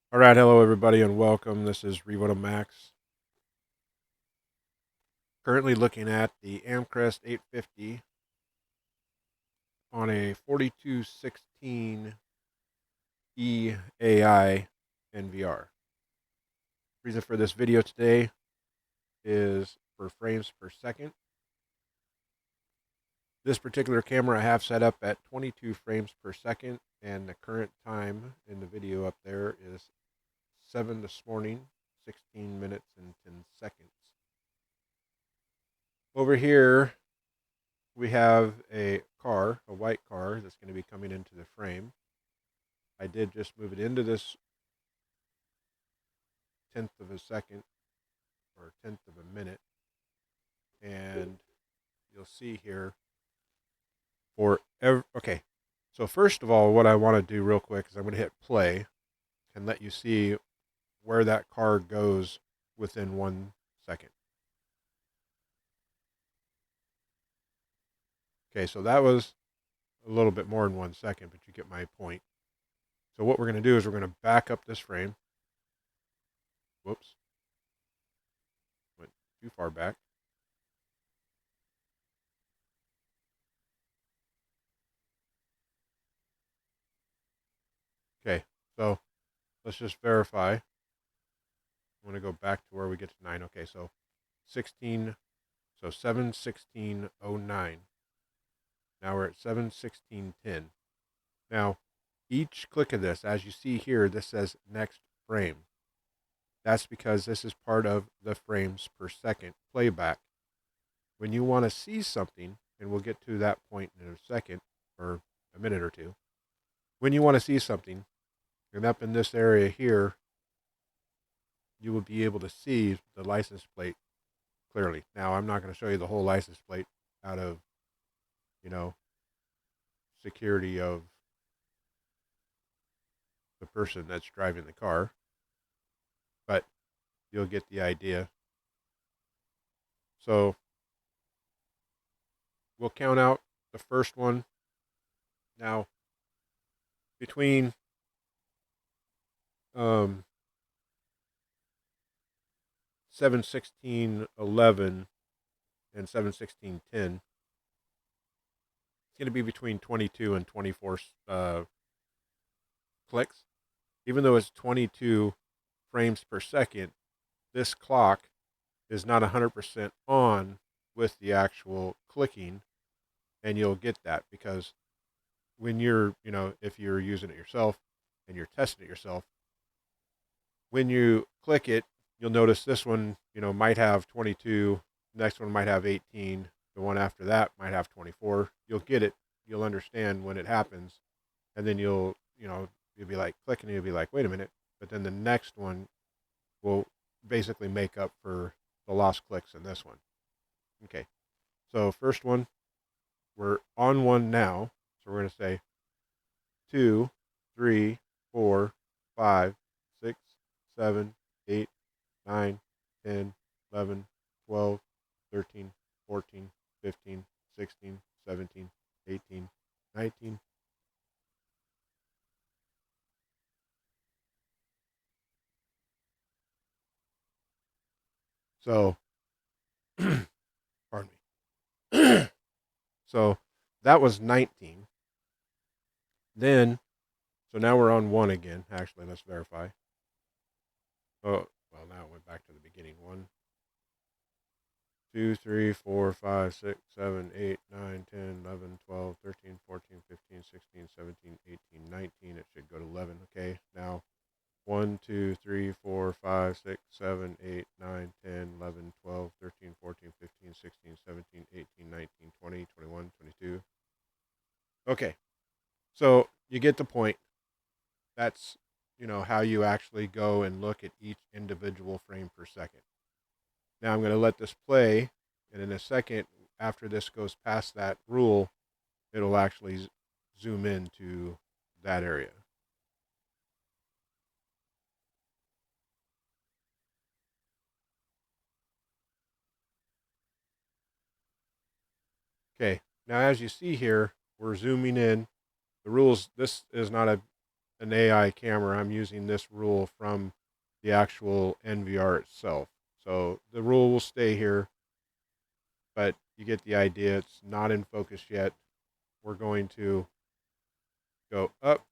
All right, hello everybody and welcome. This is Revoto Max. Currently looking at the Amcrest 850 on a 4216E-AI NVR. Reason for this video today is for frames per second. This particular camera I have set up at 22 frames per second, and the current time in the video up there is 7 this morning, 16 minutes and 10 seconds. Over here, we have a white car that's going to be coming into the frame. I did just move it into this 10th of a second or 10th of a minute. And you'll see here okay. So first of all, what I want to do real quick is I'm going to hit play and let you see where that car goes within 1 second. Okay, so that was a little bit more than 1 second, but you get my point. So what we're going to do is we're going to back up this frame. Whoops. Went too far back. Okay, so let's just verify. I want to go back to where we get to 9. Okay, so 16, so 7:16:09. Now we're at 7:16:10. Now, each click of this, as you see here, this says next frame. That's because this is part of the frames per second playback. When you want to see something, and we'll get to that point in a second, or a minute or two, when you want to see something, and up in this area here, you will be able to see the license plate clearly. Now, I'm not going to show you the whole license plate out of, security of the person that's driving the car, but you'll get the idea. So we'll count out the first one. Now, between 7:16:11 and 7:16:10, it's going to be between 22 and 24 clicks. Even though it's 22 frames per second, this clock is not 100% on with the actual clicking, and you'll get that because when you're, if you're using it yourself and you're testing it yourself, when you click it, you'll notice this one, might have 22, next one might have 18, the one after that might have 24. You'll get it. You'll understand when it happens, and then you'll be like clicking, and you'll be like, wait a minute. But then the next one will basically make up for the lost clicks in this one. Okay, so first one, we're on one now. So we're going to say 2, 3, 4, 5, 6, 7, 8, 9, 10, 11, 12, 13, 14, 15, 16, 17, 18, 19. So, pardon me. So that was 19. Then, so now we're on 1 again. Actually, let's verify. Oh, well, now it went back to the beginning. 1, 2, 3, 4, 5, 6, 7, 8, 9, 10, 11, 12, 13, 14, 15, 16, 17, 18, 19. It should go to 11. Okay, now 1, 2, 3, 4, 5, 6, 7, 8, 9, 10, 11, 12, 13, 14, 15, 16, 17, 18, 19, 20, 21, 22. Okay, so you get the point. That's, how you actually go and look at each individual frame per second. Now I'm going to let this play, and in a second, after this goes past that rule, it'll actually zoom into that area. Okay, now as you see here, we're zooming in. The rules, this is not a an AI camera, I'm using this rule from the actual NVR itself. So the rule will stay here, but you get the idea. It's not in focus yet. We're going to go up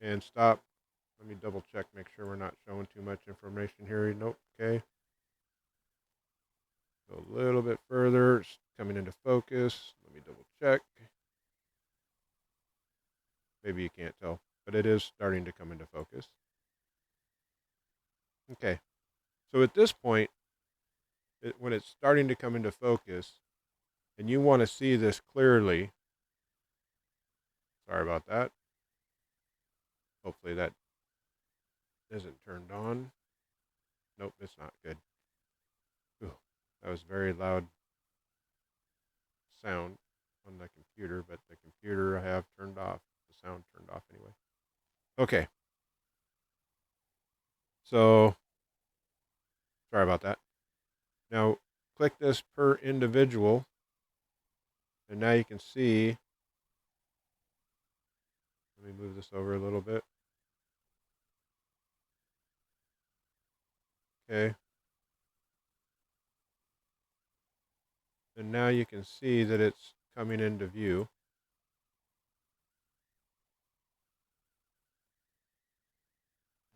and stop. Let me double check, make sure we're not showing too much information here. Nope, okay. Go a little bit further, it's coming into focus. Let me double check. Maybe you can't tell, but it is starting to come into focus. Okay, so at this point, when it's starting to come into focus, and you want to see this clearly, sorry about that. Hopefully that isn't turned on. Nope, it's not good. Ooh, that was very loud sound on the computer, but the computer I have turned off. The sound turned off anyway. Okay. So, sorry about that. Now, click this per individual, and now you can see. Let me move this over a little bit. Okay. And now you can see that it's coming into view.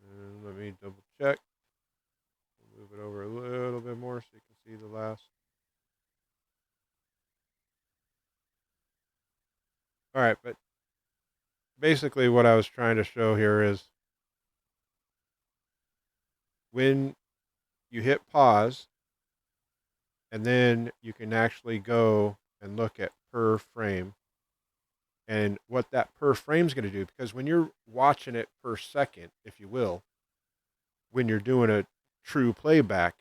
And let me double check. Move it over a little bit more so you can see the last. All right, but basically what I was trying to show here is when you hit pause, and then you can actually go and look at per frame and what that per frame is going to do. Because when you're watching it per second, if you will, when you're doing a true playback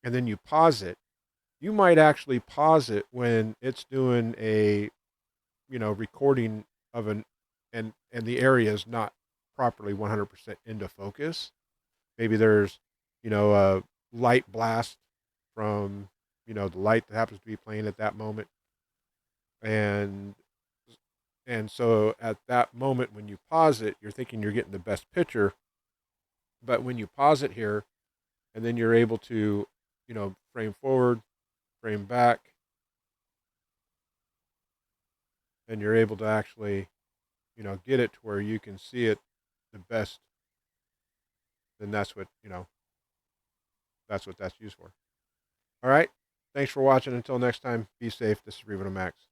and then you pause it, you might actually pause it when it's doing a, recording of and the area is not properly 100% into focus. Maybe there's, a light blast from, the light that happens to be playing at that moment. And so at that moment when you pause it, you're thinking you're getting the best picture. But when you pause it here, and then you're able to, frame forward, frame back, and you're able to actually, get it to where you can see it the best, then that's what, that's what that's used for. All right. Thanks for watching. Until next time, be safe. This is Revo Max.